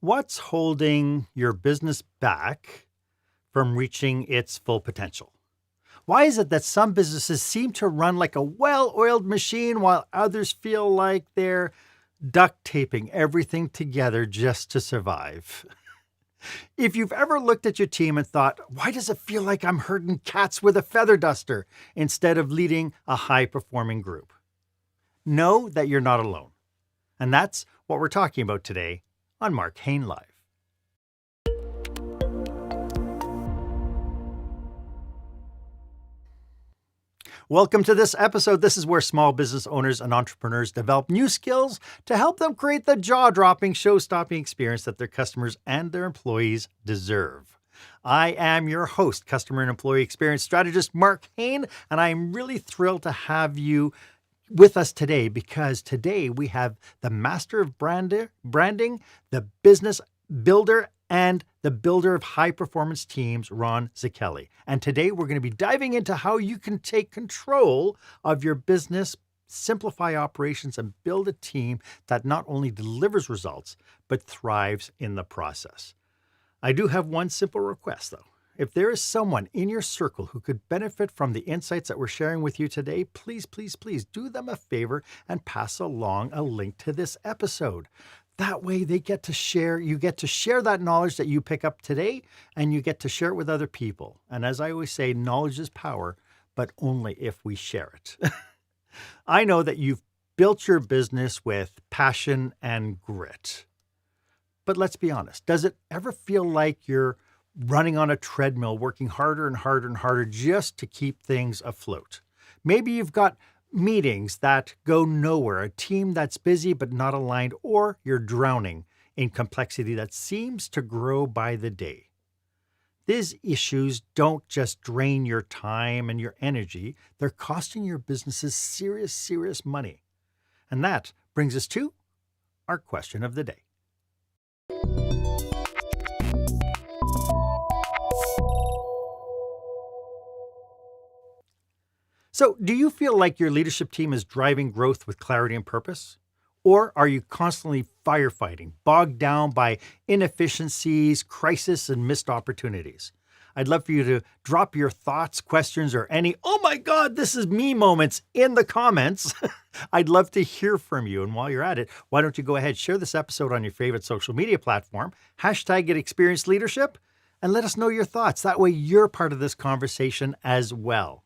What's holding your business back from reaching its full potential? Why is it that some businesses seem to run like a well-oiled machine while others feel like they're duct taping everything together just to survive? If you've ever looked at your team and thought, why does it feel like I'm herding cats with a feather duster instead of leading a high-performing group? Know that you're not alone. And that's what we're talking about today on Marc Haine Live. Welcome to this episode. This is where small business owners and entrepreneurs develop new skills to help them create the jaw-dropping, show-stopping experience that their customers and their employees deserve. I am your host, Customer and Employee Experience Strategist Marc Haine, and I'm really thrilled to have you with us today because today we have the master of branding, the business builder, and the builder of high-performance teams, Ron Szekely. And today we're going to be diving into how you can take control of your business, simplify operations, and build a team that not only delivers results, but thrives in the process. I do have one simple request, though. If there is someone in your circle who could benefit from the insights that we're sharing with you today, please do them a favor and pass along a link to this episode. That way you get to share that knowledge that you pick up today, and you get to share it with other people. And as I always say, knowledge is power, but only if we share it. I know that you've built your business with passion and grit. But let's be honest, does it ever feel like you're running on a treadmill, working harder and harder and harder just to keep things afloat? Maybe you've got meetings that go nowhere, a team that's busy but not aligned, or you're drowning in complexity that seems to grow by the day. These issues don't just drain your time and your energy, they're costing your businesses serious money. And that brings us to our question of the day. So, do you feel like your leadership team is driving growth with clarity and purpose? Or are you constantly firefighting, bogged down by inefficiencies, crisis, and missed opportunities? I'd love for you to drop your thoughts, questions, or any, oh my God, this is me moments in the comments. I'd love to hear from you. And while you're at it, why don't you go ahead, share this episode on your favorite social media platform, hashtag it Experienced Leadership, and let us know your thoughts. That way you're part of this conversation as well.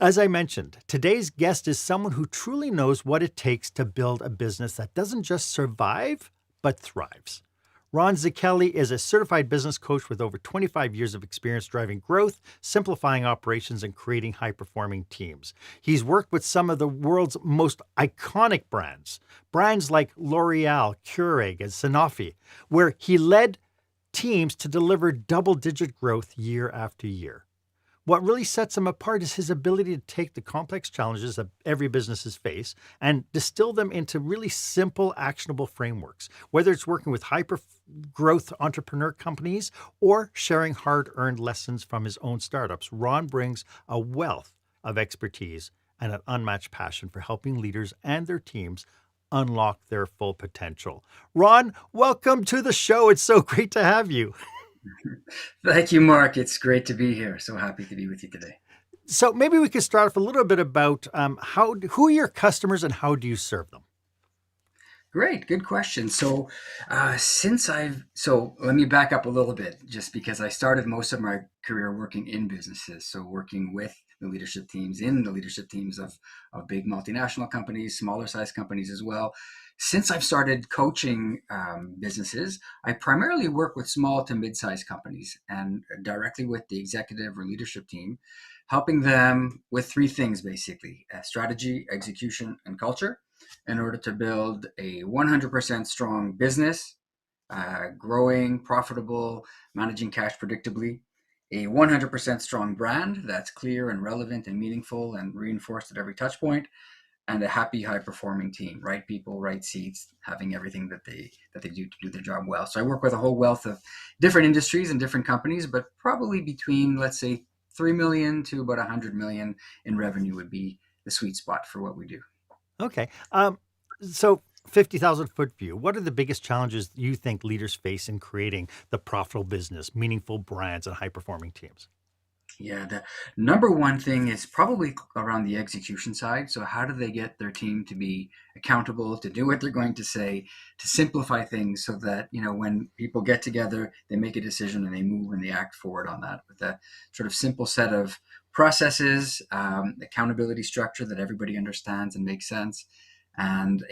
As I mentioned, today's guest is someone who truly knows what it takes to build a business that doesn't just survive, but thrives. Ron Szekely is a certified business coach with over 25 years of experience driving growth, simplifying operations, and creating high-performing teams. He's worked with some of the world's most iconic brands like L'Oreal, Keurig, and Sanofi, where he led teams to deliver double-digit growth year after year. What really sets him apart is his ability to take the complex challenges that every businesses face and distill them into really simple, actionable frameworks. Whether it's working with hyper-growth entrepreneur companies or sharing hard-earned lessons from his own startups, Ron brings a wealth of expertise and an unmatched passion for helping leaders and their teams unlock their full potential. Ron, welcome to the show. It's so great to have you. Thank you, Mark. It's great to be here. So happy to be with you today. So maybe we could start off a little bit about who are your customers and how do you serve them? Great, good question. So let me back up a little bit, just because I started most of my career working in businesses. So working with the leadership teams of big multinational companies, smaller size companies as well. Since I've started coaching businesses, I primarily work with small to mid-sized companies and directly with the executive or leadership team, helping them with three things, basically: strategy, execution, and culture, in order to build a 100% strong business, growing, profitable, managing cash predictably, a 100% strong brand that's clear and relevant and meaningful and reinforced at every touch point, and a happy, high-performing team, right people, right seats, having everything that they do to do their job well. So I work with a whole wealth of different industries and different companies, but probably between, let's say, 3 million to about 100 million in revenue would be the sweet spot for what we do. Okay. So 50,000-foot view, what are the biggest challenges you think leaders face in creating the profitable business, meaningful brands, and high-performing teams? Yeah, the number one thing is probably around the execution side. So, how do they get their team to be accountable, to do what they're going to say, to simplify things so that, when people get together, they make a decision and they move and they act forward on that with a sort of simple set of processes, accountability structure that everybody understands and makes sense, and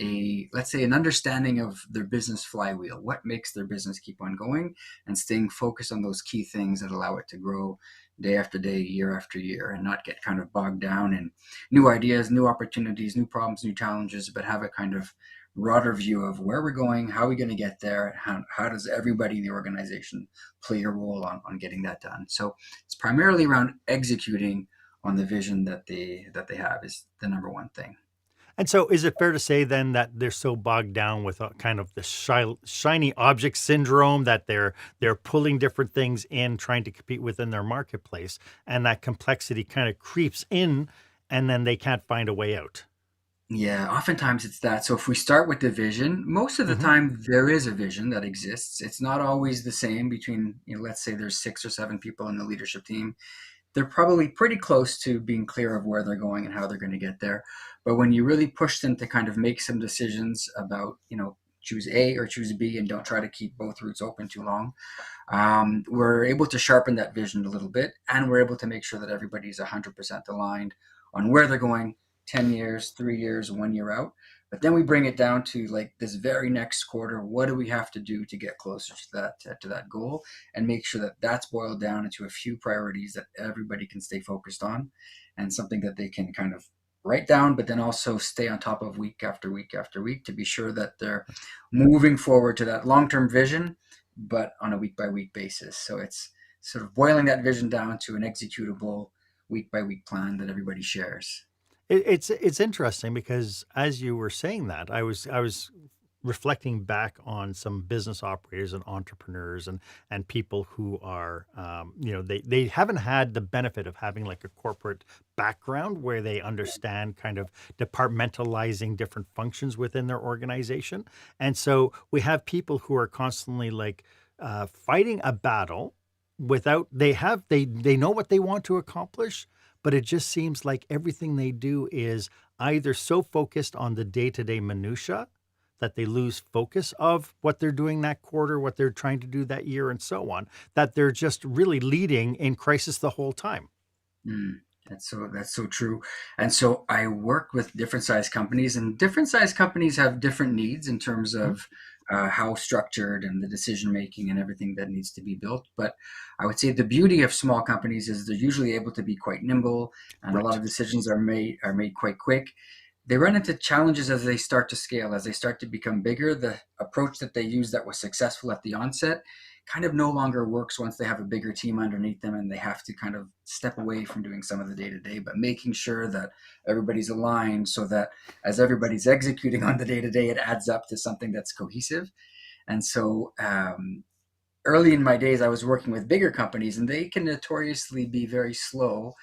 let's say, an understanding of their business flywheel, what makes their business keep on going, and staying focused on those key things that allow it to grow day after day, year after year, and not get kind of bogged down in new ideas, new opportunities, new problems, new challenges, but have a kind of broader view of where we're going, how we're going to get there, how does everybody in the organization play a role on getting that done. So it's primarily around executing on the vision that they have is the number one thing. And so, is it fair to say then that they're so bogged down with kind of the shiny object syndrome that they're pulling different things in, trying to compete within their marketplace, and that complexity kind of creeps in, and then they can't find a way out? Yeah, oftentimes it's that. So if we start with the vision, most of the Hmm. time there is a vision that exists. It's not always the same between, let's say there's 6 or 7 people in the leadership team. They're probably pretty close to being clear of where they're going and how they're going to get there. But when you really push them to kind of make some decisions about, choose A or choose B and don't try to keep both routes open too long, we're able to sharpen that vision a little bit, and we're able to make sure that everybody's 100% aligned on where they're going 10 years, 3 years, 1 year out. But then we bring it down to like this very next quarter. What do we have to do to get closer to that goal, and make sure that that's boiled down into a few priorities that everybody can stay focused on, and something that they can kind of write down, but then also stay on top of week after week after week to be sure that they're moving forward to that long-term vision, but on a week by week basis. So it's sort of boiling that vision down to an executable week by week plan that everybody shares. It's interesting because as you were saying that, I was reflecting back on some business operators and entrepreneurs and people who are they haven't had the benefit of having like a corporate background where they understand kind of departmentalizing different functions within their organization. And so we have people who are constantly like fighting a battle without they know what they want to accomplish, but it just seems like everything they do is either so focused on the day-to-day minutia that they lose focus of what they're doing that quarter, what they're trying to do that year, and so on, that they're just really leading in crisis the whole time. Mm, that's so true. And so I work with different size companies, and different size companies have different needs in terms Mhm. of how structured and the decision making and everything that needs to be built. But I would say the beauty of small companies is they're usually able to be quite nimble, and a lot Right. of decisions are made quite quick. They run into challenges as they start to scale, as they start to become bigger. The approach that they use that was successful at the onset kind of no longer works once they have a bigger team underneath them and they have to kind of step away from doing some of the day to day, but making sure that everybody's aligned so that as everybody's executing on the day to day, it adds up to something that's cohesive. And so, early in my days, I was working with bigger companies, and they can notoriously be very slow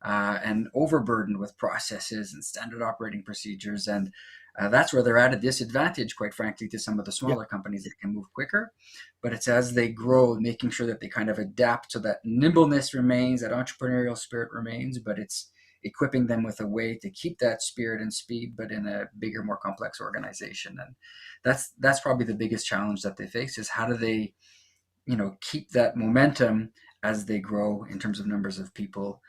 and overburdened with processes and standard operating procedures. And that's where they're at a disadvantage, quite frankly, to some of the Yeah. smaller companies that can move quicker. But it's as they grow, making sure that they kind of adapt so that nimbleness remains, that entrepreneurial spirit remains, but it's equipping them with a way to keep that spirit and speed, but in a bigger, more complex organization. And that's probably the biggest challenge that they face is how do they keep that momentum as they grow in terms of numbers of people,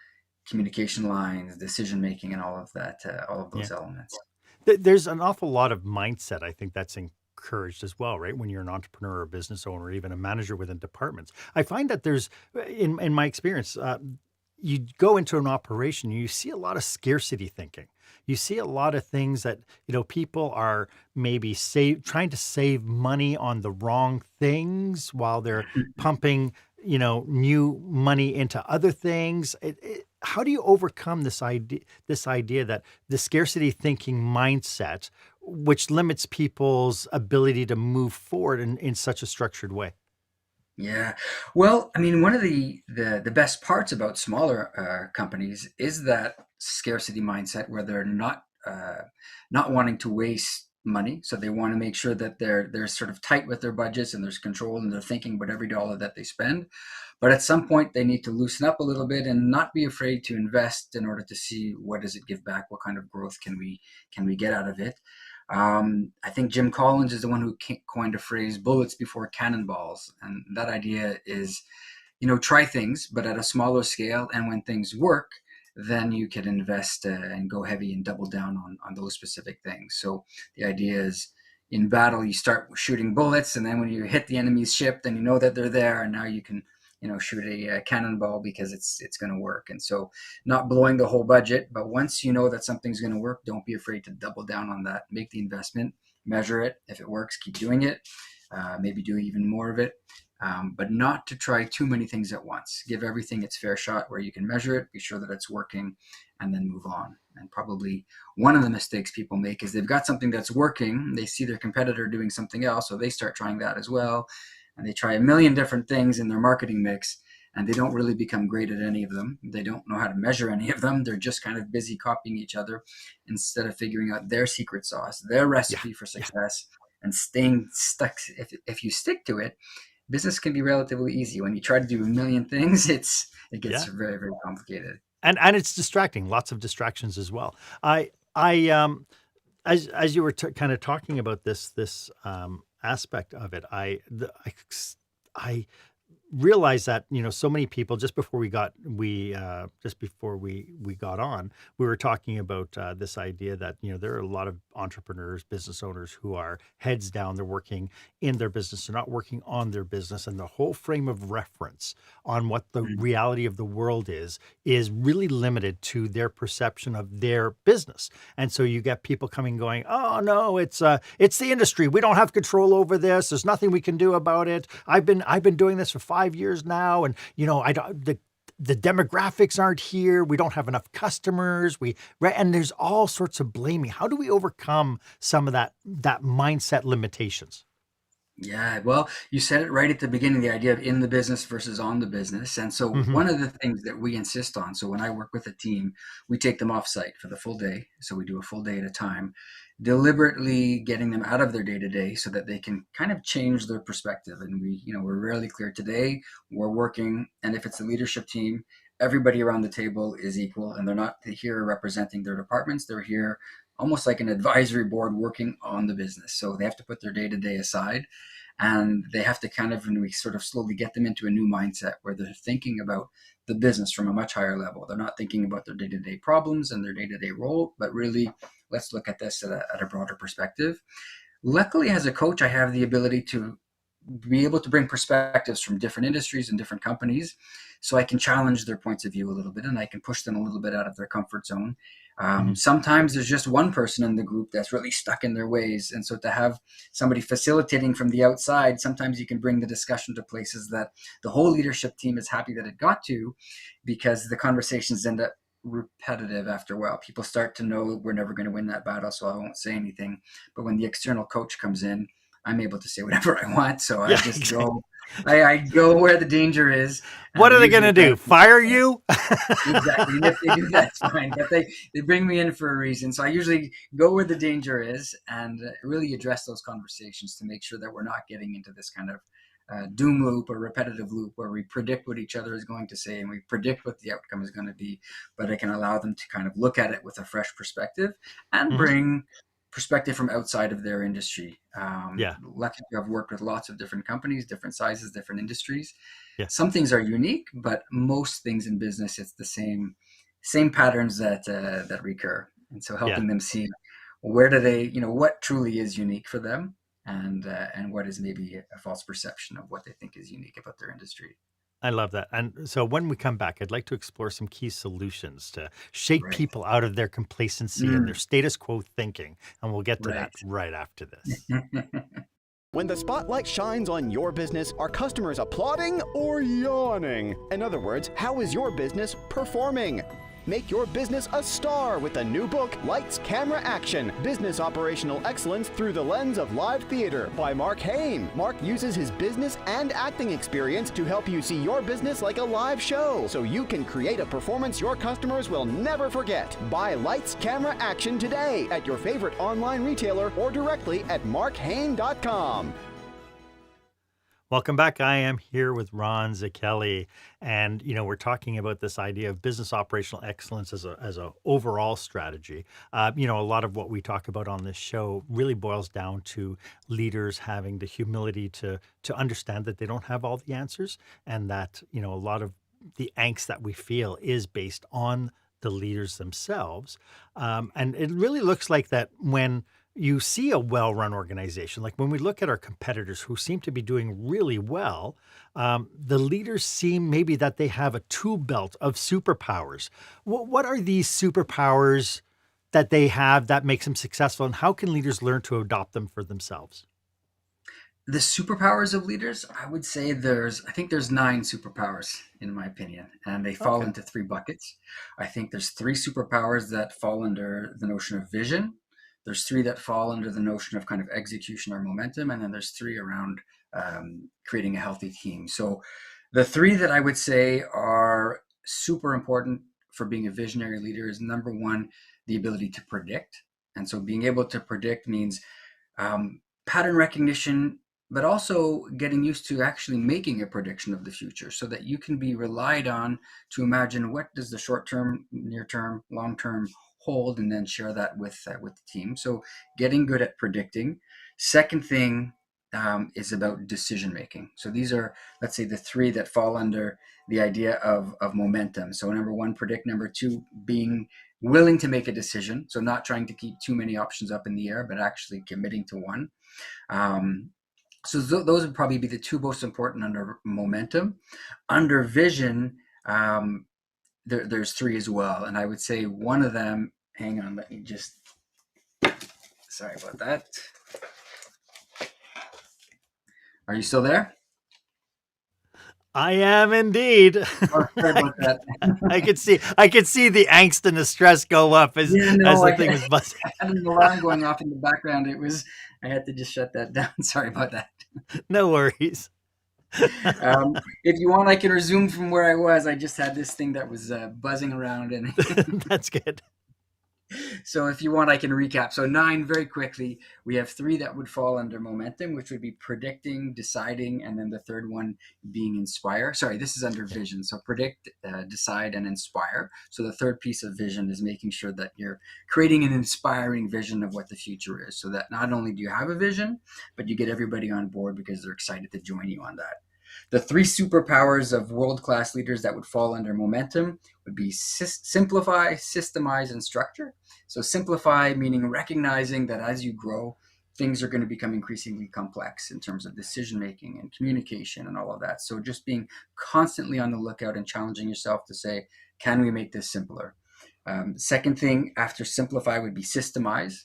communication lines, decision making, and all of that, all of Yeah. those elements. There's an awful lot of mindset, I think, that's encouraged as well, right? When you're an entrepreneur or business owner, or even a manager within departments. I find that there's, in my experience, you go into an operation, you see a lot of scarcity thinking. You see a lot of things that, people are maybe trying to save money on the wrong things while they're pumping, new money into other things. How do you overcome this idea that the scarcity thinking mindset, which limits people's ability to move forward in such a structured way? Yeah. Well, I mean, one of the best parts about smaller companies is that scarcity mindset where they're not wanting to waste money, so they want to make sure that they're sort of tight with their budgets and there's control and they're thinking about every dollar that they spend. But at some point they need to loosen up a little bit and not be afraid to invest in order to see what does it give back, what kind of growth can we get out of it. I think Jim Collins is the one who coined a phrase, bullets before cannonballs, and that idea is, try things but at a smaller scale, and when things work, then you can invest and go heavy and double down on those specific things. So the idea is, in battle, you start shooting bullets, and then when you hit the enemy's ship, then you know that they're there, and now you can, shoot a cannonball because it's going to work. And so, not blowing the whole budget, but once you know that something's going to work, don't be afraid to double down on that. Make the investment, measure it. If it works, keep doing it. Maybe do even more of it. But not to try too many things at once. Give everything its fair shot where you can measure it, be sure that it's working, and then move on. And probably one of the mistakes people make is they've got something that's working, they see their competitor doing something else, so they start trying that as well, and they try a million different things in their marketing mix, and they don't really become great at any of them. They don't know how to measure any of them. They're just kind of busy copying each other instead of figuring out their secret sauce, their recipe for success, and staying stuck. If you stick to it, business can be relatively easy. When you try to do a million things, it gets very, very complicated. And it's distracting. Lots of distractions as well. As you were kind of talking about this aspect of it, I realized that so many people, just before we got on, we were talking about this idea that there are a lot of entrepreneurs, business owners who are heads down. They're working in their business, they're not working on their business, and the whole frame of reference on what the reality of the world is really limited to their perception of their business. And so you get people coming going, oh no, it's the industry, we don't have control over this, there's nothing we can do about it. I've been doing this for 5 years now, and the demographics aren't here. We don't have enough customers. And there's all sorts of blaming. How do we overcome some of that mindset limitations? Yeah, well, you said it right at the beginning, the idea of in the business versus on the business. And so one of the things that we insist on, so when I work with a team, we take them off site for the full day. So we do a full day at a time, deliberately getting them out of their day-to-day so that they can kind of change their perspective. And we're rarely clear. Today we're working, and if it's a leadership team, everybody around the table is equal, and they're not here representing their departments. They're here almost like an advisory board working on the business. So they have to put their day-to-day aside, and they have to and we sort of slowly get them into a new mindset where they're thinking about the business from a much higher level. They're not thinking about their day-to-day problems and their day-to-day role, but really, let's look at this at a broader perspective. Luckily, as a coach, I have the ability to be able to bring perspectives from different industries and different companies, so I can challenge their points of view a little bit, and I can push them a little bit out of their comfort zone. Sometimes there's just one person in the group that's really stuck in their ways, and so to have somebody facilitating from the outside, sometimes you can bring the discussion to places that the whole leadership team is happy that it got to, because the conversations end up repetitive after a while. People start to know we're never going to win that battle, so I won't say anything. But when the external coach comes in, I'm able to say whatever I want. So I just go. I go where the danger is. What are they going to do? Fire you? Exactly. If they do, that's fine. But they bring me in for a reason. So I usually go where the danger is and really address those conversations to make sure that we're not getting into this kind of doom loop or repetitive loop where we predict what each other is going to say and we predict what the outcome is going to be. But I can allow them to kind of look at it with a fresh perspective and bring perspective from outside of their industry. Luckily, I've worked with lots of different companies, different sizes, different industries. Some things are unique, but most things in business, it's the same patterns that recur. And so helping them see where do they, what truly is unique for them, and what is maybe a false perception of what they think is unique about their industry. I love that. And so when we come back, I'd like to explore some key solutions to shake people out of their complacency and their status quo thinking. And we'll get to that right after this. When the spotlight shines on your business, are customers applauding or yawning? In other words, how is your business performing? Make your business a star with the new book, Lights, Camera, Action, Business Operational Excellence Through the Lens of Live Theater by Marc Haine. Marc uses his business and acting experience to help you see your business like a live show, so you can create a performance your customers will never forget. Buy Lights, Camera, Action today at your favorite online retailer or directly at marchaine.com. Welcome back. I am here with Ron Szekely, and we're talking about this idea of business operational excellence as a overall strategy. A lot of what we talk about on this show really boils down to leaders having the humility to understand that they don't have all the answers, and that a lot of the angst that we feel is based on the leaders themselves. And it really looks like that when you see a well-run organization, like when we look at our competitors who seem to be doing really well, the leaders seem maybe that they have a tool belt of superpowers. What are these superpowers that they have that makes them successful, and how can leaders learn to adopt them for themselves? The superpowers of leaders, I would say I think there's 9 superpowers in my opinion, and they fall into 3 buckets. I think there's 3 superpowers that fall under the notion of vision. There's 3 that fall under the notion of kind of execution or momentum, and then there's 3 around creating a healthy team. So the 3 that I would say are super important for being a visionary leader is, number 1, the ability to predict. And so being able to predict means pattern recognition, but also getting used to actually making a prediction of the future so that you can be relied on to imagine what does the short-term, near-term, long-term hold, and then share that with the team. So getting good at predicting. Second thing is about decision making. So these are, let's say, the 3 that fall under the idea of momentum. So number 1, predict. Number 2, being willing to make a decision. So not trying to keep too many options up in the air, but actually committing to one. So those would probably be the 2 most important under momentum. Under vision, there's 3 as well. And I would say one of them, hang on, let me just, sorry about that. Are you still there? I am indeed. Oh, sorry about that. I could see the angst and the stress go up as the thing was buzzing. I had an alarm going off in the background. I had to just shut that down. Sorry about that. No worries. If you want, I can resume from where I was. I just had this thing that was buzzing around, and That's good. So if you want, I can recap. So 9, very quickly, we have 3 that would fall under momentum, which would be predicting, deciding, and then the third one being inspire. Sorry, this is under vision. So predict, decide, and inspire. So the third piece of vision is making sure that you're creating an inspiring vision of what the future is, so that not only do you have a vision, but you get everybody on board because they're excited to join you on that. The 3 superpowers of world-class leaders that would fall under momentum would be simplify, systemize, and structure. So simplify, meaning recognizing that as you grow, things are going to become increasingly complex in terms of decision-making and communication and all of that. So just being constantly on the lookout and challenging yourself to say, can we make this simpler? Second thing after simplify would be systemize.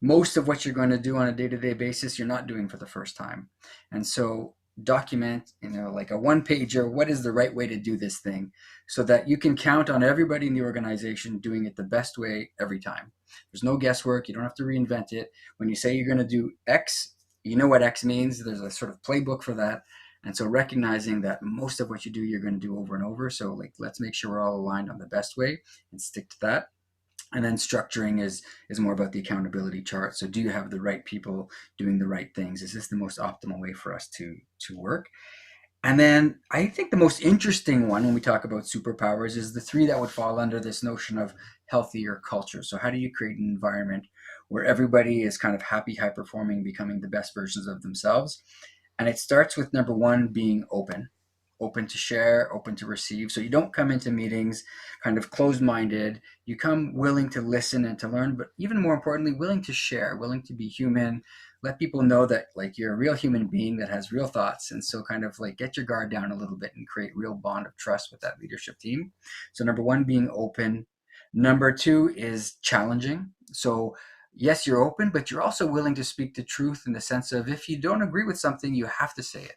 Most of what you're going to do on a day-to-day basis, you're not doing for the first time. And so document, like a 1-pager, what is the right way to do this thing, so that you can count on everybody in the organization doing it the best way every time. There's no guesswork. You don't have to reinvent it. When you say you're going to do X, you know what X means. There's a sort of playbook for that. And so recognizing that most of what you do, you're going to do over and over. So let's make sure we're all aligned on the best way and stick to that. And then structuring is more about the accountability chart. So do you have the right people doing the right things? Is this the most optimal way for us to work? And then I think the most interesting one when we talk about superpowers is the 3 that would fall under this notion of healthier culture. So how do you create an environment where everybody is kind of happy, high performing, becoming the best versions of themselves? And it starts with number 1, being open to share, open to receive. So you don't come into meetings kind of closed-minded. You come willing to listen and to learn, but even more importantly, willing to share, willing to be human, let people know that you're a real human being that has real thoughts. And so kind of get your guard down a little bit and create real bond of trust with that leadership team. So number 1, being open. Number 2 is challenging. So yes, you're open, but you're also willing to speak the truth in the sense of if you don't agree with something, you have to say it.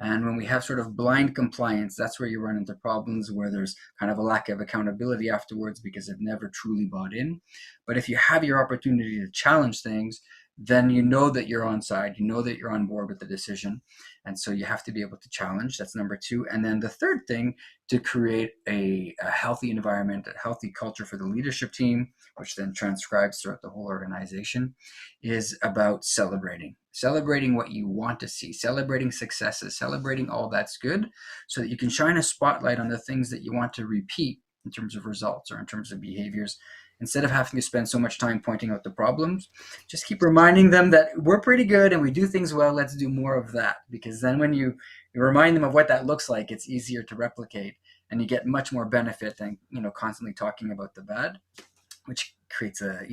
And when we have sort of blind compliance, that's where you run into problems where there's kind of a lack of accountability afterwards because they've never truly bought in. But if you have your opportunity to challenge things, then you know that you're on side, you know that you're on board with the decision. And so you have to be able to challenge. That's number two. And then the third thing, to create a healthy environment, a healthy culture for the leadership team, which then transcribes throughout the whole organization, is about celebrating what you want to see, celebrating successes, celebrating all that's good, so that you can shine a spotlight on the things that you want to repeat in terms of results or in terms of behaviors. Instead of having to spend so much time pointing out the problems, just keep reminding them that we're pretty good and we do things well. Let's do more of that. Because then when you remind them of what that looks like, it's easier to replicate and you get much more benefit than, constantly talking about the bad, which creates a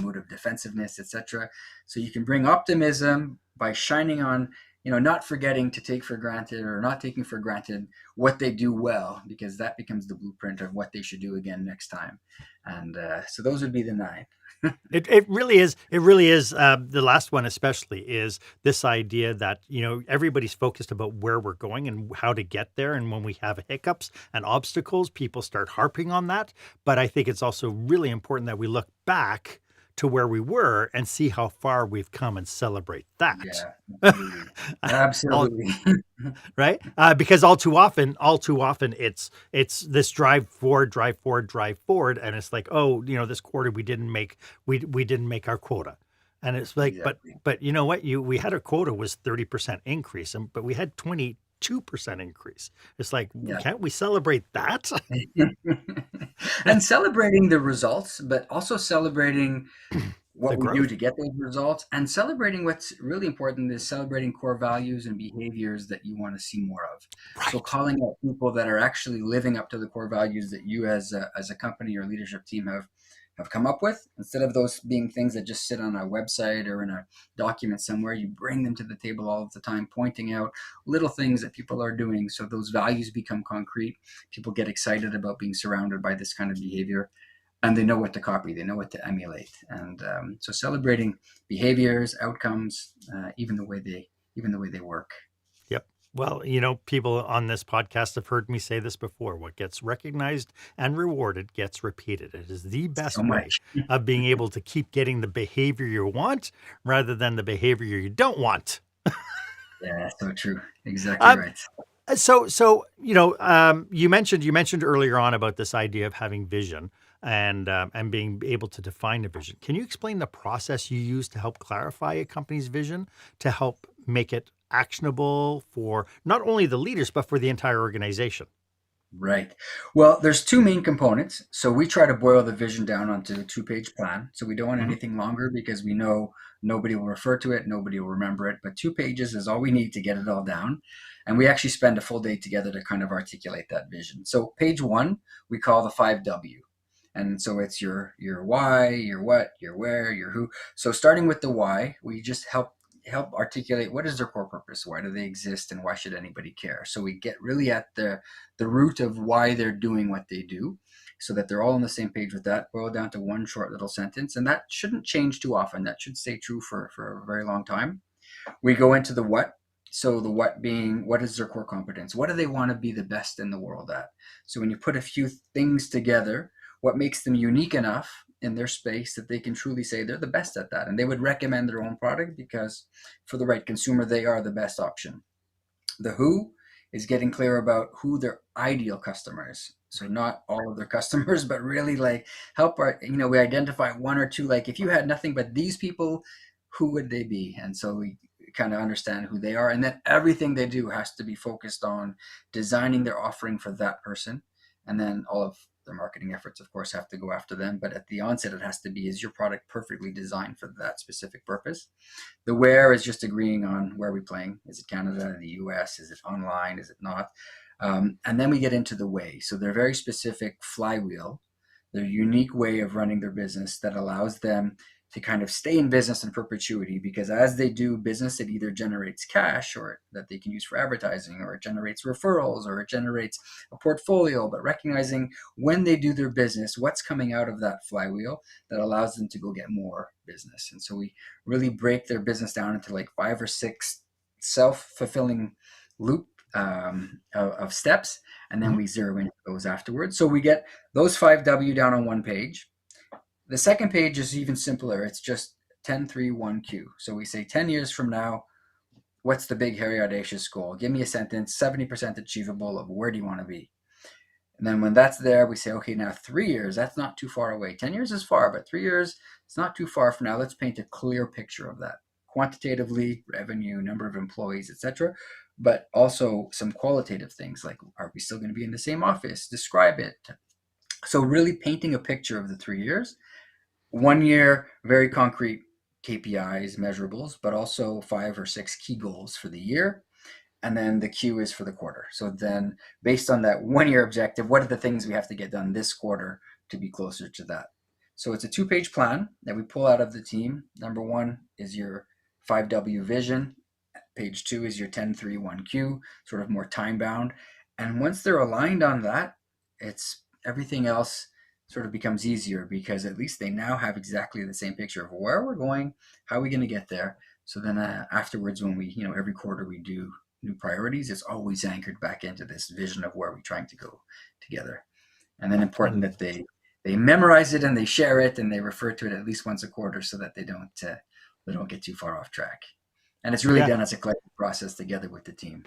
mood of defensive-ness, etc. So you can bring optimism by shining on, not forgetting to take for granted or not taking for granted what they do well, because that becomes the blueprint of what they should do again next time. And so those would be the 9. It really is. It really is. The last one especially is this idea that, everybody's focused about where we're going and how to get there. And when we have hiccups and obstacles, people start harping on that. But I think it's also really important that we look back to where we were and see how far we've come and celebrate that. Yeah, absolutely. Right? Because all too often it's this drive forward, and it's like, oh, this quarter we didn't make our quota, and it's like, Exactly. but you know what? We had our quota was 30% increase, but we had 22% increase. It's like, can't we celebrate that? And celebrating the results, but also celebrating what we do to get those results, and celebrating what's really important is celebrating core values and behaviors that you want to see more of. Right. So calling out people that are actually living up to the core values that you as a company or leadership team have come up with, instead of those being things that just sit on a website or in a document somewhere. You bring them to the table all of the time, pointing out little things that people are doing, so those values become concrete. People get excited about being surrounded by this kind of behavior, and they know what to copy, they know what to emulate. And so celebrating behaviors, outcomes, even the way they work. Yep. Well, people on this podcast have heard me say this before. What gets recognized and rewarded gets repeated. It is the best way of being able to keep getting the behavior you want rather than the behavior you don't want. Yeah, so true. Exactly right. So you mentioned earlier on about this idea of having vision and being able to define a vision. Can you explain the process you use to help clarify a company's vision, to help make it actionable for not only the leaders, but for the entire organization? Right. Well, there's 2 main components. So we try to boil the vision down onto a 2-page plan. So we don't want anything longer, because we know nobody will refer to it, nobody will remember it. But 2 pages is all we need to get it all down. And we actually spend a full day together to kind of articulate that vision. So page 1, we call the 5W. And so it's your why, your what, your where, your who. So starting with the why, we just help articulate what is their core purpose, why do they exist, and why should anybody care. So we get really at the root of why they're doing what they do, so that they're all on the same page with that, boiled down to one short little sentence. And that shouldn't change too often. That should stay true for a very long time. We go into the what. So the what being, what is their core competence? What do they want to be the best in the world at? So when you put a few things together, what makes them unique enough in their space that they can truly say they're the best at that, and they would recommend their own product because for the right consumer, they are the best option. The who is getting clear about who their ideal customer is. So not all of their customers, but really like help we identify 1 or 2, like if you had nothing but these people, who would they be? And so we kind of understand who they are, and then everything they do has to be focused on designing their offering for that person. And then all of their marketing efforts, of course, have to go after them. But at the onset, it has to be, is your product perfectly designed for that specific purpose? The where is just agreeing on where we're playing. Is it Canada, the US? Is it online? Is it not? And then we get into the way. So they're very specific flywheel, their unique way of running their business that allows them to kind of stay in business in perpetuity, because as they do business, it either generates cash or that they can use for advertising, or it generates referrals, or it generates a portfolio. But recognizing when they do their business, what's coming out of that flywheel that allows them to go get more business. And so we really break their business down into like 5 or 6 self-fulfilling loop of steps, and then we zero into those afterwards. So we get those 5W down on one page. The second page is even simpler. It's just 10-3-1-Q. So we say 10 years from now, what's the big, hairy, audacious goal? Give me a sentence, 70% achievable of where do you want to be? And then when that's there, we say, okay, now 3 years, that's not too far away. 10 years is far, but 3 years, it's not too far from now. Let's paint a clear picture of that. Quantitatively, revenue, number of employees, etc., but also some qualitative things like, are we still going to be in the same office? Describe it. So really painting a picture of the 3 years. 1 year, very concrete KPIs, measurables, but also 5 or 6 key goals for the year. And then the Q is for the quarter. So then based on that 1 year objective, what are the things we have to get done this quarter to be closer to that? So it's a 2-page plan that we pull out of the team. Number 1 is your 5W vision. Page 2 is your 10-3-1-Q, sort of more time bound. And once they're aligned on that, it's everything else sort of becomes easier, because at least they now have exactly the same picture of where we're going, how are we going to get there. So then afterwards, when we, every quarter we do new priorities, it's always anchored back into this vision of where we're trying to go together. And then important that they memorize it and they share it and they refer to it at least once a quarter, so that they don't get too far off track. And it's really done as a collective process together with the team.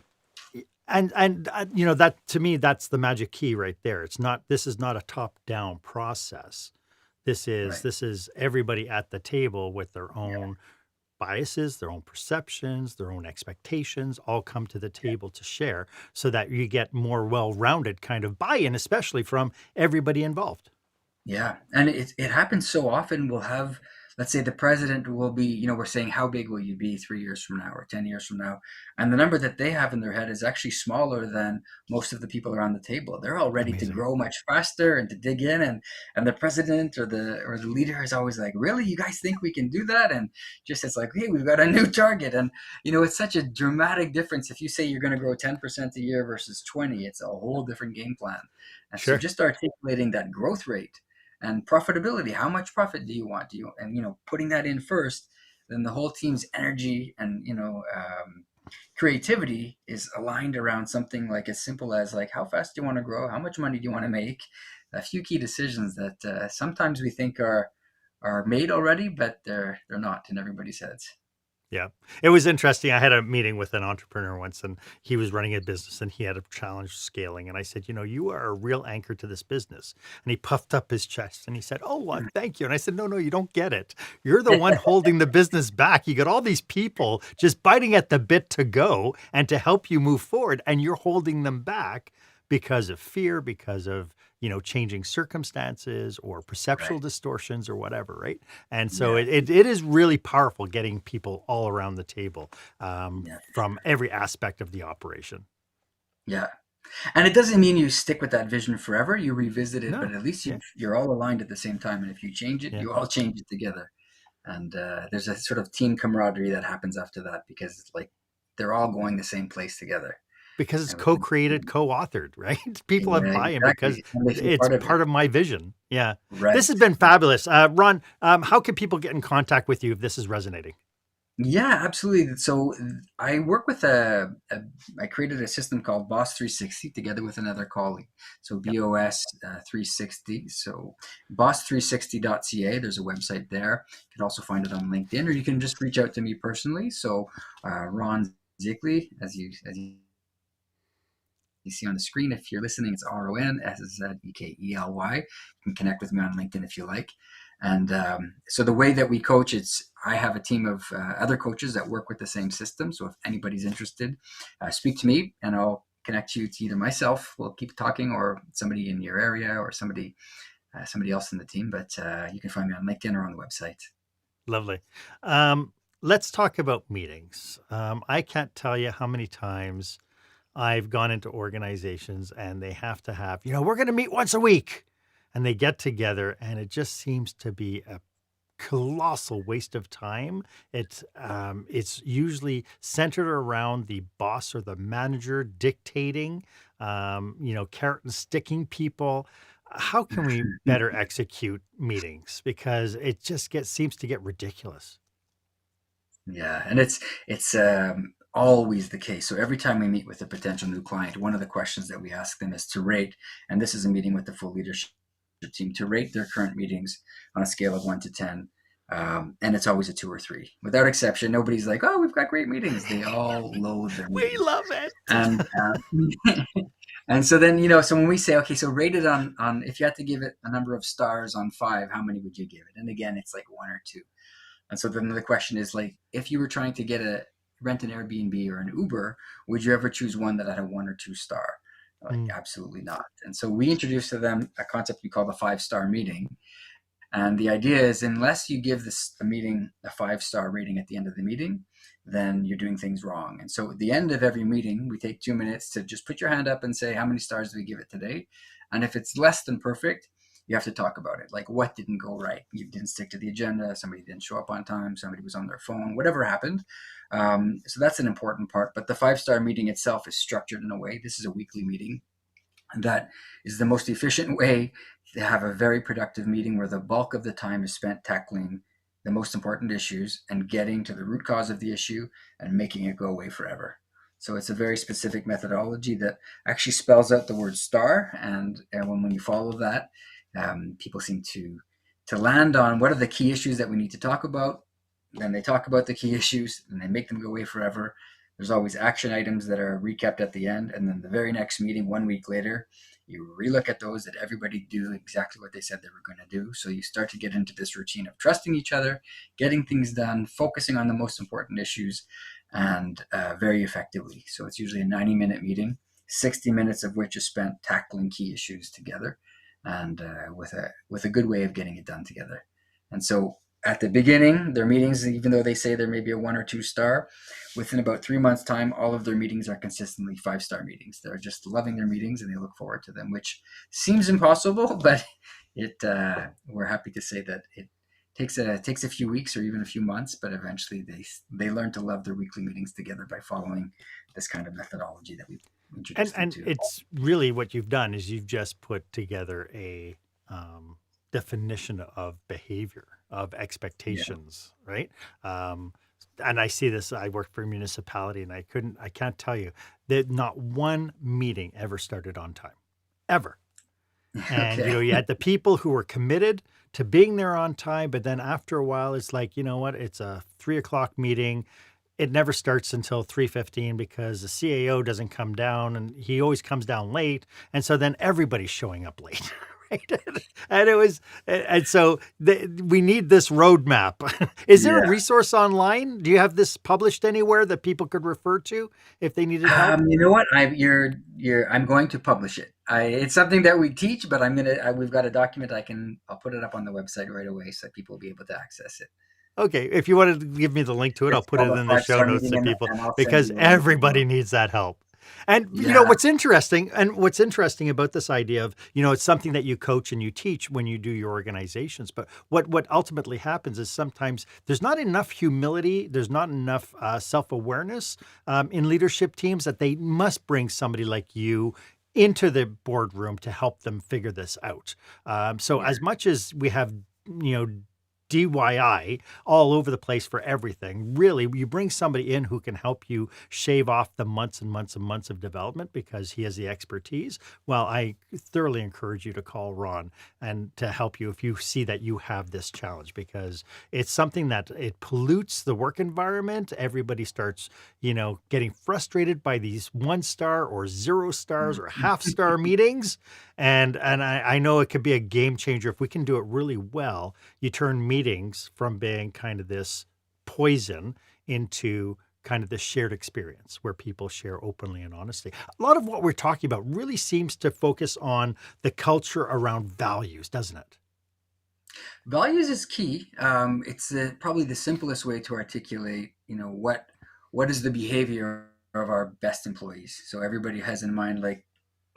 And that, to me, that's the magic key right there. This is not a top-down process. This is everybody at the table with their own biases, their own perceptions, their own expectations, all come to the table to share, so that you get more well-rounded kind of buy-in, especially from everybody involved. Yeah. And it happens so often. We'll have, let's say the president will be, we're saying, how big will you be 3 years from now or 10 years from now? And the number that they have in their head is actually smaller than most of the people around the table. They're all ready to grow much faster and to dig in. And the president or the leader is always like, really, you guys think we can do that? And just, it's like, hey, we've got a new target. And, it's such a dramatic difference. If you say you're going to grow 10% a year versus 20, it's a whole different game plan. And so just articulating that growth rate and profitability, how much profit do you want? And putting that in first, then the whole team's energy and creativity is aligned around something like as simple as like, how fast do you want to grow? How much money do you want to make? A few key decisions that sometimes we think are made already, but they're not in everybody's heads. Yeah. It was interesting. I had a meeting with an entrepreneur once, and he was running a business and he had a challenge scaling. And I said, you are a real anchor to this business. And he puffed up his chest and he said, oh, well, thank you. And I said, no, you don't get it. You're the one holding the business back. You got all these people just biting at the bit to go and to help you move forward. And you're holding them back because of fear, because of changing circumstances or perceptual distortions or whatever, right? And so it is really powerful getting people all around the table from every aspect of the operation. Yeah. And it doesn't mean you stick with that vision forever. You revisit it, but at least you're all aligned at the same time. And if you change it, you all change it together. And there's a sort of team camaraderie that happens after that, because it's like they're all going the same place together. Because it's co-created, co-authored, right? People have buy-in because it's part of my vision. Yeah. Right. This has been fabulous. Ron, how can people get in contact with you if this is resonating? Yeah, absolutely. So I work with I created a system called Boss 360 together with another colleague. So BOS 360. So boss360.ca. There's a website there. You can also find it on LinkedIn, or you can just reach out to me personally. So Ron Szekely, as you see on the screen. If you're listening, it's RON SZEKELY. You can connect with me on LinkedIn if you like. And so the way that we coach, I have a team of other coaches that work with the same system. So if anybody's interested, speak to me and I'll connect you to either myself, we'll keep talking, or somebody in your area, or somebody else in the team. But you can find me on LinkedIn or on the website. Lovely. Let's talk about meetings. I can't tell you how many times I've gone into organizations and they have to have, we're going to meet once a week, and they get together and it just seems to be a colossal waste of time. It's usually centered around the boss or the manager dictating, carrot and sticking people. How can we better execute meetings? Because it just seems to get ridiculous. Yeah. And it's always the case. So every time we meet with a potential new client, one of the questions that we ask them is to rate, and this is a meeting with the full leadership team, to rate their current meetings on a scale of 1 to 10. And it's always a 2 or 3. Without exception, nobody's like, oh, we've got great meetings. They all loathe their We meetings. love it. And and so then, so when we say, okay, so rate it on if you had to give it a number of stars on 5, how many would you give it? And again, it's like 1 or 2. And so then the question is, like, if you were trying to rent an Airbnb or an Uber, would you ever choose one that had a 1 or 2 star? Like, absolutely not. And so we introduced to them a concept we call the 5-star meeting. And the idea is, unless you give a meeting a 5-star rating at the end of the meeting, then you're doing things wrong. And so at the end of every meeting, we take 2 minutes to just put your hand up and say, how many stars do we give it today? And if it's less than perfect, you have to talk about it. Like, what didn't go right? You didn't stick to the agenda. Somebody didn't show up on time. Somebody was on their phone, whatever happened. So that's an important part. But the 5-star meeting itself is structured in a way. This is a weekly meeting. That is the most efficient way to have a very productive meeting, where the bulk of the time is spent tackling the most important issues and getting to the root cause of the issue and making it go away forever. So it's a very specific methodology that actually spells out the word star. And when you follow that, people seem to land on what are the key issues that we need to talk about. Then they talk about the key issues and they make them go away forever. There's always action items that are recapped at the end. And then the very next meeting, 1 week later, you relook at those, that everybody do exactly what they said they were going to do. So you start to get into this routine of trusting each other, getting things done, focusing on the most important issues, and very effectively. So it's usually a 90-minute meeting, 60 minutes of which is spent tackling key issues together, and with a good way of getting it done together. And so at the beginning, their meetings, even though they say there may be a 1 or 2 star, within about 3 months' time, all of their meetings are consistently 5-star meetings. They're just loving their meetings and they look forward to them, which seems impossible, but we're happy to say that it takes a few weeks or even a few months, but eventually they learn to love their weekly meetings together by following this kind of methodology that we've introduced And into. it's really what you've done is you've just put together a definition of behavior, of expectations, right? And I see this, I work for a municipality, and I can't tell you that not one meeting ever started on time, ever. And, Okay. you had the people who were committed to being there on time, but then after a while, it's like, you know what? It's a 3:00 meeting. It never starts until 3:15 because the CAO doesn't come down, and he always comes down late. And so then everybody's showing up late. Right. And so we need this roadmap. Is there a resource online? Do you have this published anywhere that people could refer to if they needed help? You know what? I'm going to publish it. It's something that we teach, but we've got a document. I'll put it up on the website right away so that people will be able to access it. Okay, if you wanted to give me the link to it, I'll put it in the show notes to people, because everybody needs that help. And what's interesting about this idea of, it's something that you coach and you teach when you do your organizations. But what ultimately happens is sometimes there's not enough humility, there's not enough self-awareness in leadership teams, that they must bring somebody like you into the boardroom to help them figure this out. So as much as we have, DIY all over the place for everything, really, you bring somebody in who can help you shave off the months and months and months of development because he has the expertise. Well, I thoroughly encourage you to call Ron and to help you if you see that you have this challenge, because it's something that it pollutes the work environment. Everybody starts, getting frustrated by these 1-star or 0 stars or half-star meetings. And I know it could be a game changer if we can do it really well. You turn meetings from being kind of this poison into kind of this shared experience where people share openly and honestly. A lot of what we're talking about really seems to focus on the culture around values, doesn't it? Values is key. It's probably the simplest way to articulate, what is the behavior of our best employees. So everybody has in mind, like,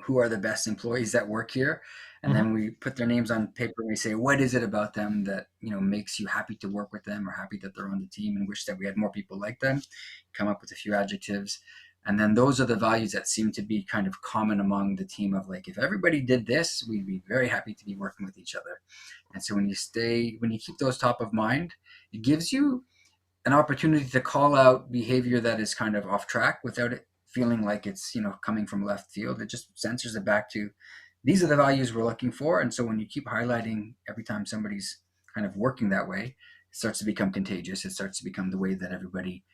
who are the best employees that work here, and then we put their names on paper and we say, what is it about them that makes you happy to work with them, or happy that they're on the team, and wish that we had more people like them. Come up with a few adjectives, and then those are the values that seem to be kind of common among the team, of like, if everybody did this, we'd be very happy to be working with each other. And so when you keep those top of mind, it gives you an opportunity to call out behavior that is kind of off track without it feeling like it's, coming from left field. It just censors it back to, these are the values we're looking for. And so when you keep highlighting every time somebody's kind of working that way, it starts to become contagious. It starts to become the way that everybody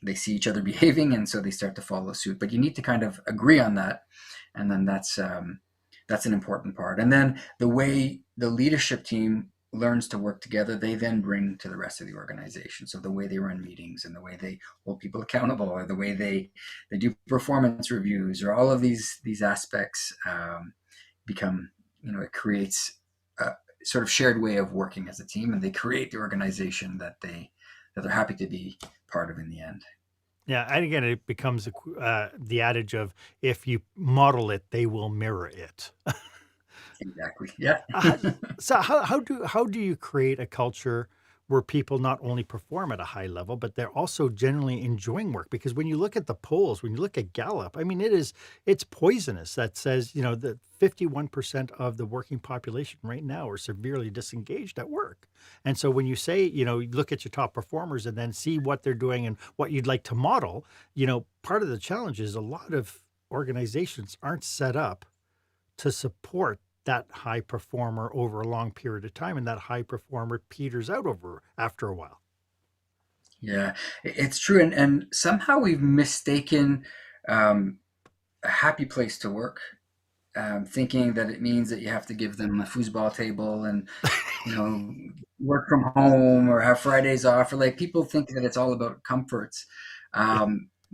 they see each other behaving, and so they start to follow suit. But you need to kind of agree on that, and then that's an important part. And then the way the leadership team learns to work together, they then bring to the rest of the organization. So the way they run meetings and the way they hold people accountable, or the way they do performance reviews, or all of these aspects become, it creates a sort of shared way of working as a team, and they create the organization that they're happy to be part of in the end. Yeah, and again, it becomes the adage of, if you model it, they will mirror it. Exactly. Yeah. So how do you create a culture where people not only perform at a high level, but they're also generally enjoying work? Because when you look at the polls, when you look at Gallup, I mean, it's poisonous. That says, that 51% of the working population right now are severely disengaged at work. And so when you say, look at your top performers and then see what they're doing and what you'd like to model, part of the challenge is a lot of organizations aren't set up to support that high performer over a long period of time, and that high performer peters out after a while. Yeah, it's true. And somehow we've mistaken a happy place to work, thinking that it means that you have to give them a foosball table and, work from home or have Fridays off, or like people think that it's all about comforts.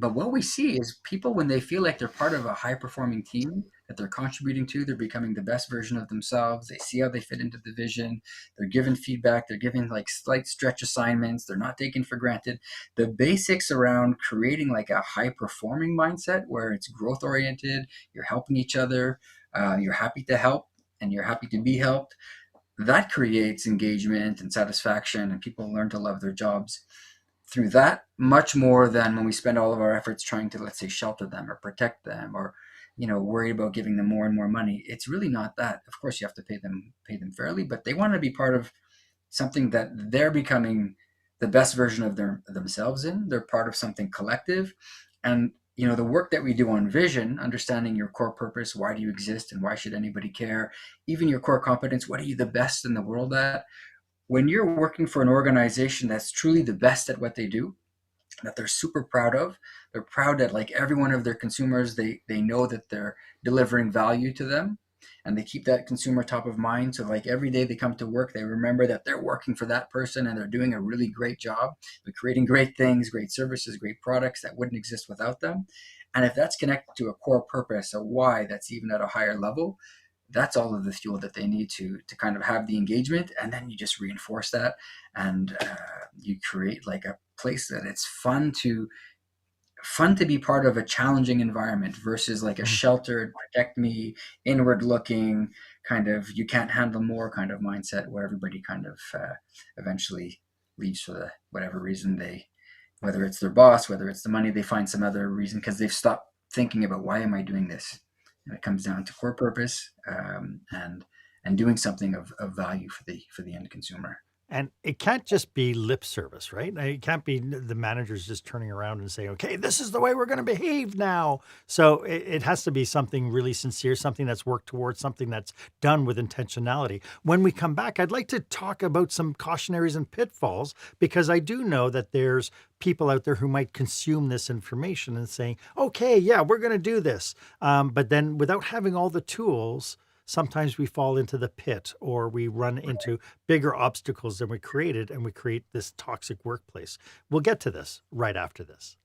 But what we see is people, when they feel like they're part of a high performing team that they're contributing to, they're becoming the best version of themselves. They see how they fit into the vision. They're given feedback. They're given like slight stretch assignments. They're not taken for granted. The basics around creating like a high performing mindset where it's growth oriented, you're helping each other, you're happy to help, and you're happy to be helped. That creates engagement and satisfaction, and people learn to love their jobs through that, much more than when we spend all of our efforts trying to, let's say, shelter them or protect them, or worried about giving them more and more money. It's really not that. Of course, you have to pay them fairly, but they want to be part of something that they're becoming the best version of themselves in. They're part of something collective. And the work that we do on vision, understanding your core purpose, why do you exist and why should anybody care, even your core competence, what are you the best in the world at? When you're working for an organization that's truly the best at what they do, that they're super proud of, they're proud that like every one of their consumers, they know that they're delivering value to them, and they keep that consumer top of mind. So like every day they come to work, they remember that they're working for that person and they're doing a really great job. They're creating great things, great services, great products that wouldn't exist without them. And if that's connected to a core purpose, a why that's even at a higher level, that's all of the fuel that they need to kind of have the engagement. And then you just reinforce that, and you create like a place that it's fun to be part of, a challenging environment versus like a sheltered, protect me, inward looking kind of, you can't handle more kind of mindset, where everybody kind of eventually leaves for whatever reason, whether it's their boss, whether it's the money, they find some other reason because they've stopped thinking about, why am I doing this? And it comes down to core purpose and doing something of value for the end consumer. And it can't just be lip service, right? It can't be the managers just turning around and saying, okay, this is the way we're going to behave now. So it has to be something really sincere, something that's worked towards, something that's done with intentionality. When we come back, I'd like to talk about some cautionaries and pitfalls, because I do know that there's people out there who might consume this information and saying, okay, yeah, we're going to do this. But then without having all the tools, sometimes we fall into the pit, or we run into bigger obstacles than we created, and we create this toxic workplace. We'll get to this right after this.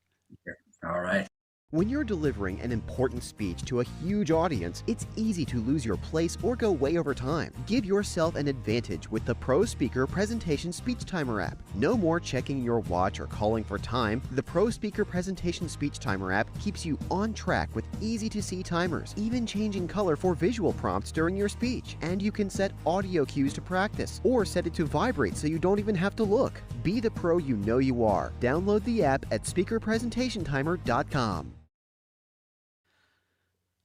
All right. When you're delivering an important speech to a huge audience, it's easy to lose your place or go way over time. Give yourself an advantage with the Pro Speaker Presentation Speech Timer app. No more checking your watch or calling for time. The Pro Speaker Presentation Speech Timer app keeps you on track with easy-to-see timers, even changing color for visual prompts during your speech. And you can set audio cues to practice, or set it to vibrate so you don't even have to look. Be the pro you know you are. Download the app at speakerpresentationtimer.com.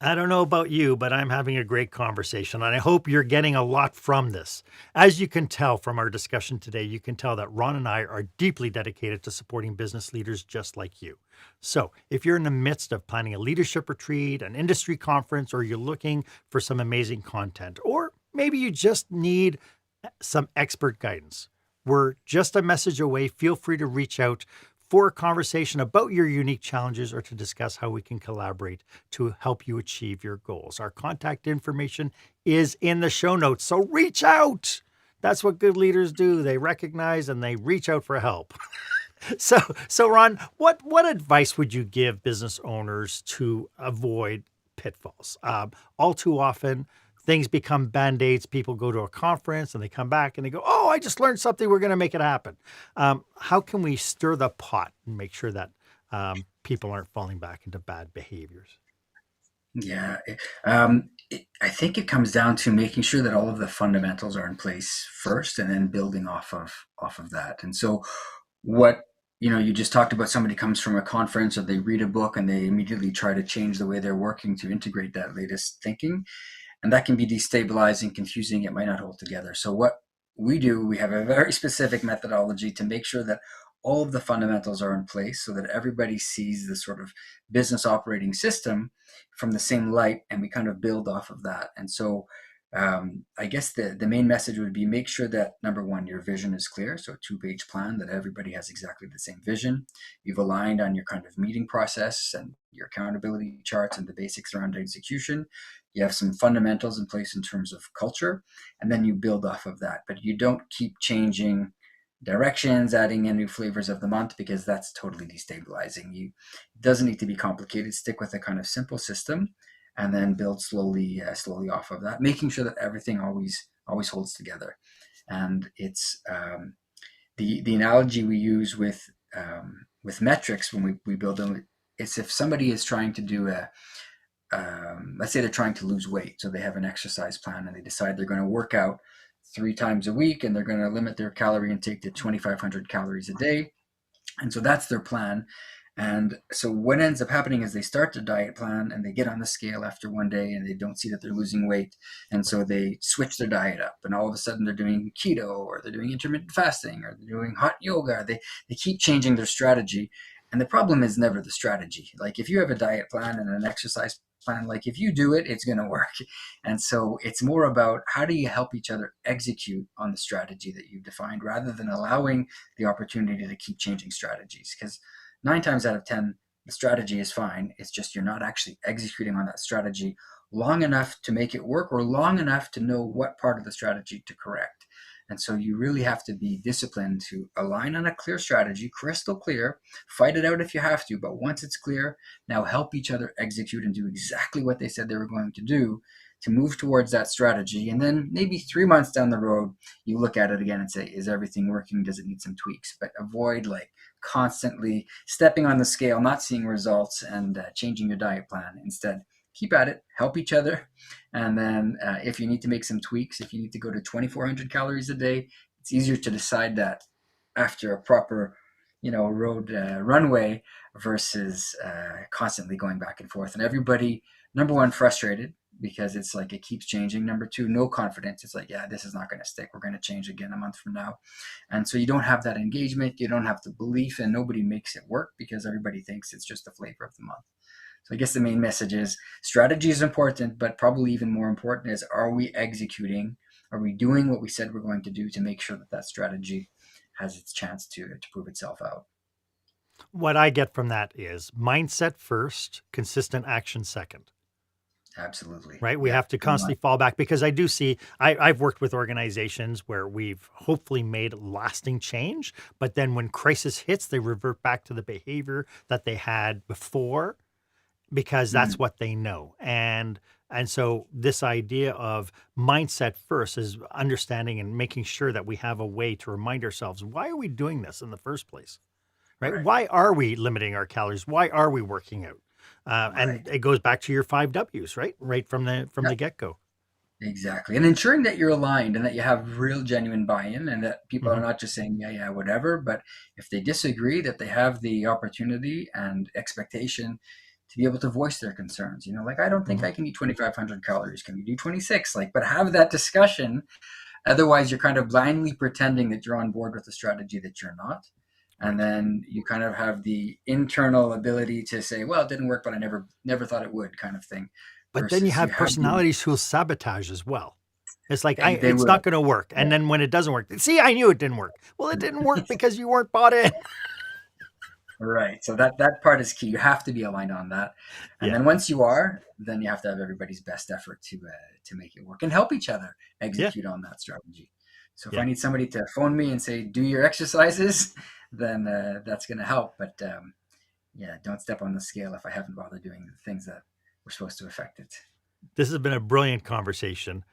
I don't know about you, but I'm having a great conversation, and I hope you're getting a lot from this. As you can tell from our discussion today, you can tell that Ron and I are deeply dedicated to supporting business leaders just like you. So, if you're in the midst of planning a leadership retreat, an industry conference, or you're looking for some amazing content, or maybe you just need some expert guidance, we're just a message away. Feel free to reach out for a conversation about your unique challenges or to discuss how we can collaborate to help you achieve your goals. Our contact information is in the show notes, so reach out. That's what good leaders do. They recognize and they reach out for help. So Ron, what advice would you give business owners to avoid pitfalls? All too often, things become band-aids. People go to a conference and they come back and they go, "Oh, I just learned something. We're going to make it happen." How can we stir the pot and make sure that people aren't falling back into bad behaviors? Yeah, I think it comes down to making sure that all of the fundamentals are in place first, and then building off of that. And so, what you just talked about, somebody comes from a conference or they read a book and they immediately try to change the way they're working to integrate that latest thinking, and that can be destabilizing, confusing. It might not hold together. So what we do, we have a very specific methodology to make sure that all of the fundamentals are in place so that everybody sees the sort of business operating system from the same light, and we kind of build off of that. And so I guess the main message would be, make sure that, number one, your vision is clear. So a 2-page plan that everybody has exactly the same vision. You've aligned on your kind of meeting process and your accountability charts and the basics around execution. You have some fundamentals in place in terms of culture, and then you build off of that. But you don't keep changing directions, adding in new flavors of the month, because that's totally destabilizing. It doesn't need to be complicated. Stick with a kind of simple system, and then build slowly off of that, making sure that everything always holds together. And it's the analogy we use with metrics when we build them. It's if somebody is trying to do let's say they're trying to lose weight, so they have an exercise plan and they decide they're going to work out 3 times a week and they're going to limit their calorie intake to 2,500 calories a day. And so that's their plan. And so what ends up happening is they start the diet plan and they get on the scale after one day and they don't see that they're losing weight. And so they switch their diet up, and all of a sudden they're doing keto, or they're doing intermittent fasting, or they're doing hot yoga. They keep changing their strategy. And the problem is never the strategy. Like, if you have a diet plan and an exercise plan, like, if you do it, it's going to work. And so it's more about, how do you help each other execute on the strategy that you've defined, rather than allowing the opportunity to keep changing strategies. Because 9 times out of 10, the strategy is fine. It's just you're not actually executing on that strategy long enough to make it work, or long enough to know what part of the strategy to correct. And so you really have to be disciplined to align on a clear strategy, crystal clear, fight it out if you have to, but once it's clear, now help each other execute and do exactly what they said they were going to do, to move towards that strategy. And then maybe 3 months down the road, you look at it again and say, is everything working? Does it need some tweaks? But avoid constantly stepping on the scale, not seeing results, and changing your diet plan. Instead, keep at it, help each other. And then if you need to make some tweaks, if you need to go to 2,400 calories a day, it's easier to decide that after a proper road runway, versus constantly going back and forth. And everybody, number one, frustrated, because it's like it keeps changing. Number two, no confidence. It's like, yeah, this is not going to stick. We're going to change again a month from now. And so you don't have that engagement. You don't have the belief, and nobody makes it work, because everybody thinks it's just the flavor of the month. So I guess the main message is, strategy is important, but probably even more important is, are we executing? Are we doing what we said we're going to do to make sure that that strategy has its chance to prove itself out? What I get from that is mindset first, consistent action second. Absolutely. Right? We Yeah. have to constantly fall back, because I do see, I've worked with organizations where we've hopefully made lasting change, but then when crisis hits, they revert back to the behavior that they had before, because that's what they know. And so this idea of mindset first is understanding and making sure that we have a way to remind ourselves, why are we doing this in the first place? Right? Right. Why are we limiting our calories? Why are we working out? And Right. it goes back to your 5 Ws, right? Right from Yeah. the get-go. Exactly. And ensuring that you're aligned and that you have real genuine buy-in, and that people are Mhm. not just saying, yeah, yeah, whatever, but if they disagree, that they have the opportunity and expectation to be able to voice their concerns. Like, I don't think I can eat 2,500 calories. Can we do 26? But have that discussion. Otherwise, you're kind of blindly pretending that you're on board with a strategy that you're not. And then you kind of have the internal ability to say, well, it didn't work, but I never thought it would, kind of thing. But then you have personalities who'll sabotage as well. It's like, it's not going to work. And then when it doesn't work, see, I knew it didn't work. Well, it didn't work because you weren't bought in. Right. So that part is key. You have to be aligned on that. And then once you are, then you have to have everybody's best effort to make it work and help each other execute on that strategy. So if I need somebody to phone me and say, do your exercises, then that's going to help. But don't step on the scale if I haven't bothered doing the things that were supposed to affect it. This has been a brilliant conversation.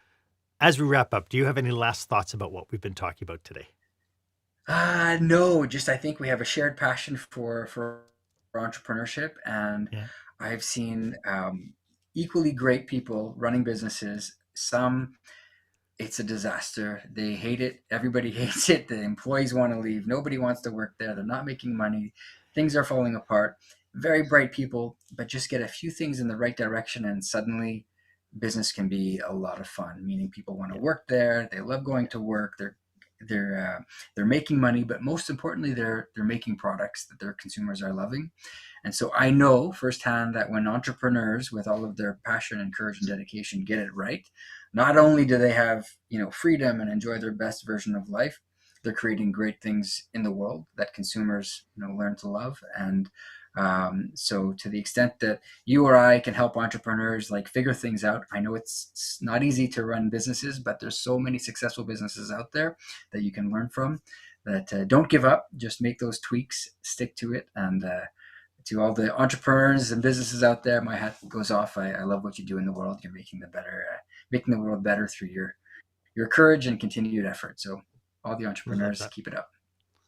As we wrap up, do you have any last thoughts about what we've been talking about today? No, just I think we have a shared passion for entrepreneurship, and I've seen equally great people running businesses. Some, it's a disaster. They hate it. Everybody hates it. The employees want to leave. Nobody wants to work there. They're not making money. Things are falling apart. Very bright people, but just get a few things in the right direction, and suddenly business can be a lot of fun, meaning people want to work there. They love going to work. They're making money, but most importantly, they're making products that their consumers are loving. And so I know firsthand that when entrepreneurs, with all of their passion and courage and dedication, get it right, not only do they have freedom and enjoy their best version of life, they're creating great things in the world that consumers learn to love. And so to the extent that you or I can help entrepreneurs figure things out, I know it's not easy to run businesses, but there's so many successful businesses out there that you can learn from, that don't give up, just make those tweaks, stick to it. And to all the entrepreneurs and businesses out there, my hat goes off. I love what you do in the world. You're making the world better through your courage and continued effort. So all the entrepreneurs, keep it up.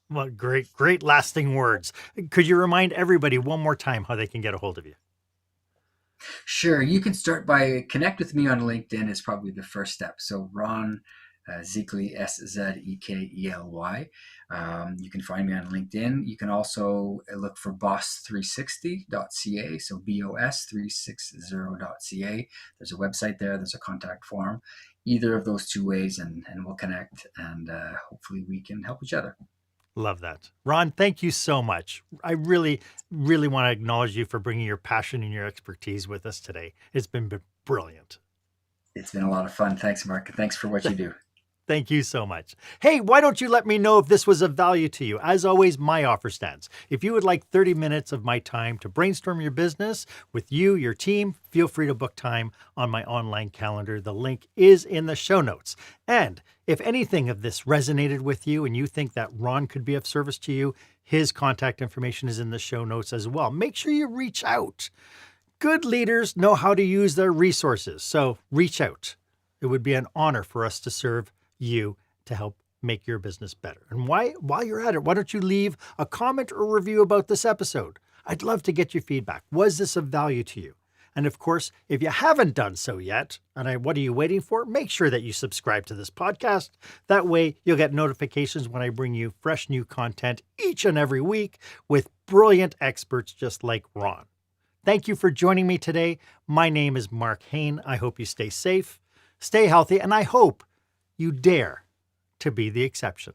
Well, great lasting words. Could you remind everybody one more time how they can get a hold of you? Sure. You can start by connect with me on LinkedIn is probably the first step. So Ron Szekely, Szekely. You can find me on LinkedIn. You can also look for boss360.ca. So BOS360.ca. There's a website there. There's a contact form. Either of those two ways, and we'll connect, and hopefully we can help each other. Love that. Ron, thank you so much. I really, really want to acknowledge you for bringing your passion and your expertise with us today. It's been brilliant. It's been a lot of fun. Thanks, Mark. Thanks for what you do. Thank you so much. Hey, why don't you let me know if this was of value to you? As always, my offer stands. If you would like 30 minutes of my time to brainstorm your business with you, your team, feel free to book time on my online calendar. The link is in the show notes. And if anything of this resonated with you and you think that Ron could be of service to you, his contact information is in the show notes as well. Make sure you reach out. Good leaders know how to use their resources, so reach out. It would be an honor for us to serve you to help make your business better. And while you're at it, why don't you leave a comment or review about this episode? I'd love to get your feedback. Was this of value to you? And of course, if you haven't done so yet, what are you waiting for? Make sure that you subscribe to this podcast. That way you'll get notifications when I bring you fresh new content each and every week with brilliant experts just like Ron. Thank you for joining me today. My name is Marc Haine. I hope you stay safe, stay healthy, and I hope you dare to be the exception.